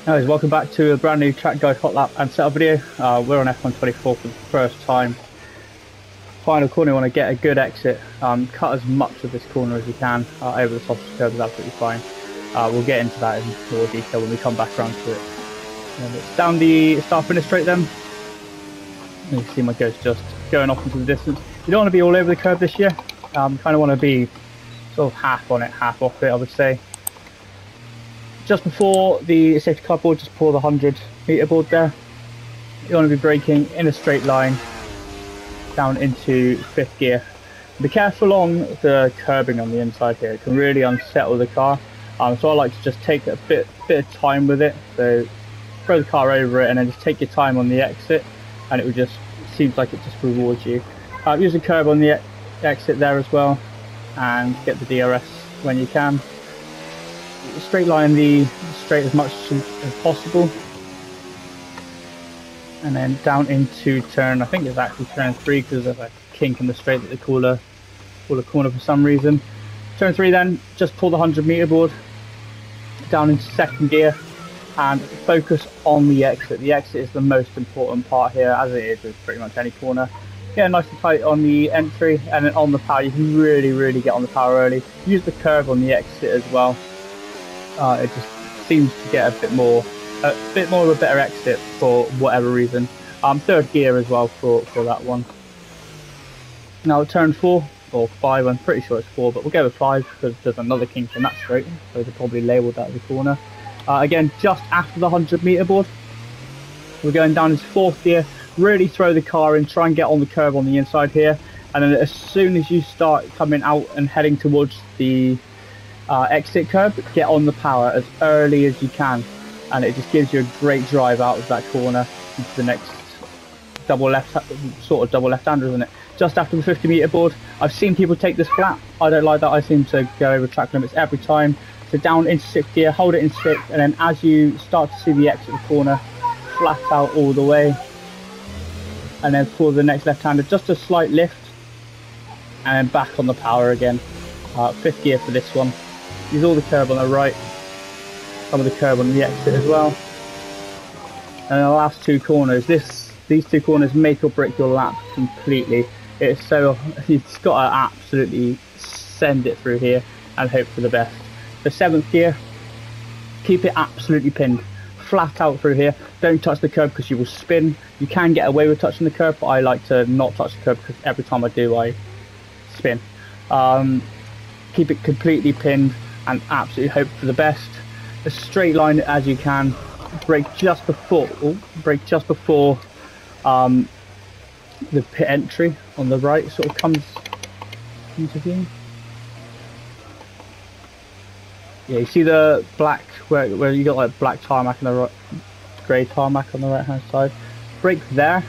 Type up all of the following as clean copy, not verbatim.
Anyways, welcome back to a brand new track guide Hotlap and setup video. We're on F124 for the first time. Final corner, you want to get a good exit. Cut as much of this corner as you can. Over the top of the curb is absolutely fine. We'll get into that in more detail when we come back around to it. And it's down the start finish straight then. And you can see my ghost just going off into the distance. You don't want to be all over the curb this year. Kind of want to be sort of half on it, half off it, I would say. Just before the safety car board, just pull the 100-meter board there. You want to be braking in a straight line down into fifth gear. Be careful on the curbing on the inside here. It can really unsettle the car. So I like to just take a bit of time with it. So throw the car over it and then just take your time on the exit, and it seems like it just rewards you. Use the curb on the exit there as well, and get the DRS when you can. Straight line the straight as much as possible, and then down into turn, I think it's actually turn 3 because there's a kink in the straight that they call a corner for some reason. Turn 3 then, just pull the 100-meter board down into second gear and focus on the exit. The exit is the most important part here, as it is with pretty much any corner. Get nice and tight on the entry, and then on the power you can really get on the power early. Use the curve on the exit as well. It just seems to get a bit more of a better exit for whatever reason. Third gear as well for that one. Now turn 4 or 5, I'm pretty sure it's 4, but we'll go with 5 because there's another kink in that straight, so they probably labelled that as a corner. Again, just after the 100-meter board, we're going down into fourth gear. Really throw the car in, try and get on the curve on the inside here, and then as soon as you start coming out and heading towards the exit curb, get on the power as early as you can, and it just gives you a great drive out of that corner into the next double left-hander, isn't it? Just after the 50-meter board. I've seen people take this flat. I don't like that. I seem to go over track limits every time. So down into sixth gear, hold it in sixth, and then as you start to see the exit of the corner, flat out all the way, and then for the next left-hander, just a slight lift, and then back on the power again. Fifth gear for this one. Use all the curb on the right, some of the curb on the exit as well. And the last two corners, these two corners make or break your lap completely. It's so, you've got to absolutely send it through here and hope for the best. The seventh gear, keep it absolutely pinned, flat out through here. Don't touch the curb because you will spin. You can get away with touching the curb, but I like to not touch the curb because every time I do, I spin. Keep it completely pinned and absolutely hope for the best. As straight line as you can. Brake just before the pit entry on the right sort of comes into view. Yeah, you see the black where you got like black tarmac on the right, grey tarmac on the right hand side. Brake there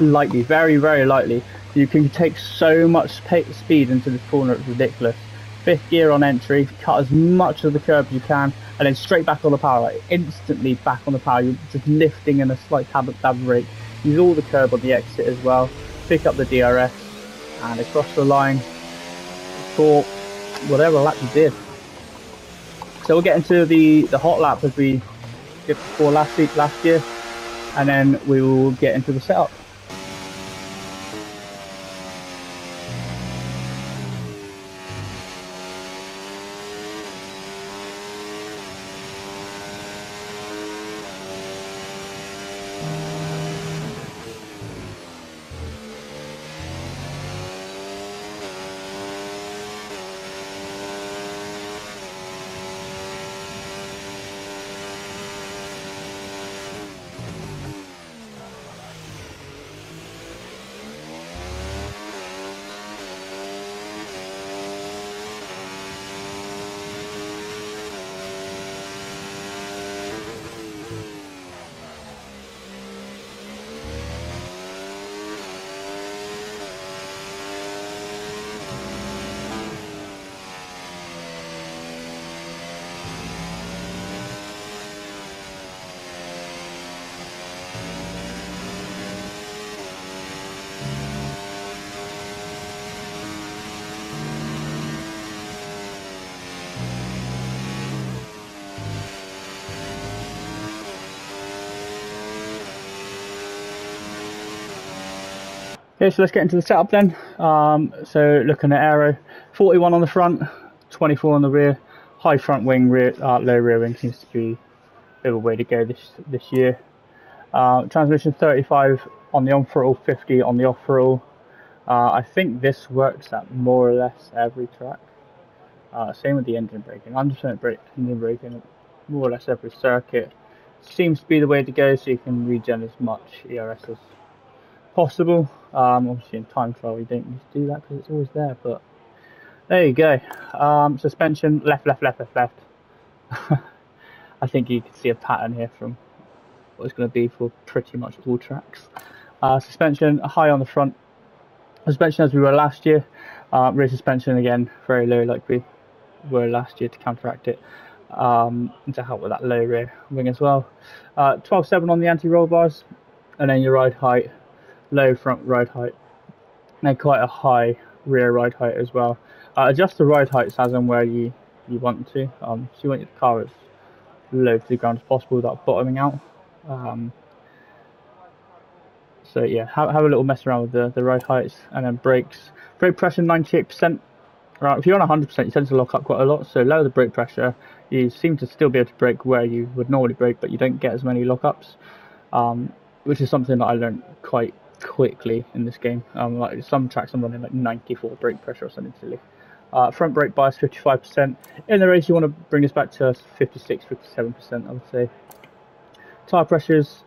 lightly, very lightly. You can take so much speed into this corner, it's ridiculous. Fifth gear on entry, cut as much of the curb as you can, and then straight back on the power, like instantly back on the power. You're just lifting in a slight tab brake. Use all the curb on the exit as well. Pick up the DRS and across the line for whatever lap you did. So we'll get into the hot lap as we did before last year, and then we will get into the setup. Okay, so let's get into the setup then. So looking at aero, 41 on the front, 24 on the rear, high front wing, low rear wing seems to be a bit of a way to go this year. Transmission 35 on the on throttle, 50 on the off throttle. I think this works at more or less every track. Same with the engine braking, 100% engine braking, more or less every circuit. Seems to be the way to go, so you can regen as much ERS as possible. Obviously in time trial you don't need to do that because it's always there, but there you go. Suspension, left. I think you can see a pattern here from what it's going to be for pretty much all tracks. Suspension, high on the front. Suspension as we were last year. Rear suspension again, very low like we were last year to counteract it. And to help with that low rear wing as well. 12.7 on the anti-roll bars, and then your ride height, low front ride height, and quite a high rear ride height as well. Adjust the ride heights as and where you want to. So you want your car as low to the ground as possible without bottoming out. So yeah, have a little mess around with the ride heights, and then brakes. Brake pressure 98%. Right, if you're on 100%, you tend to lock up quite a lot. So lower the brake pressure, you seem to still be able to brake where you would normally brake, but you don't get as many lockups, which is something that I learned quite quickly in this game. Like some tracks I'm running like 94 brake pressure or something silly. Front brake bias 55%. In the race, you want to bring this back to 56, 57%, I would say. Tyre pressures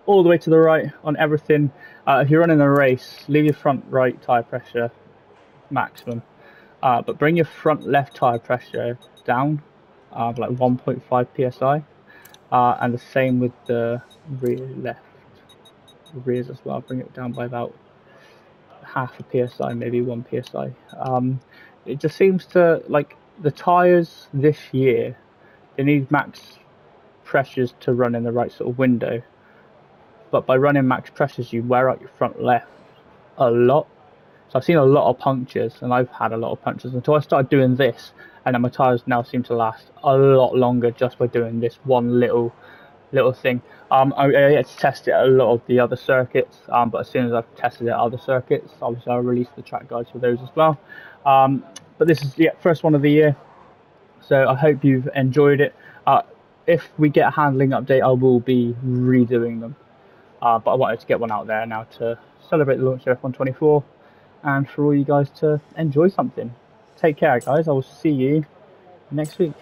all the way to the right on everything. If you're running a race, leave your front right tyre pressure maximum. But bring your front left tyre pressure down, like 1.5 psi, and the same with the rear left, the rears as well. Bring it down by about half a psi, maybe 1 psi. It just seems to, like, the tyres this year, they need max pressures to run in the right sort of window. But by running max pressures, you wear out your front left a lot. So I've seen a lot of punctures, and I've had a lot of punctures until I started doing this, and then my tyres now seem to last a lot longer just by doing this one little thing. I had to test it at a lot of the other circuits, but as soon as I've tested it at other circuits, obviously I'll release the track guides for those as well. But this is the first one of the year, so I hope you've enjoyed it. If we get a handling update, I will be redoing them. But I wanted to get one out there now to celebrate the launch of F124 and for all you guys to enjoy something. Take care, guys. I will see you next week.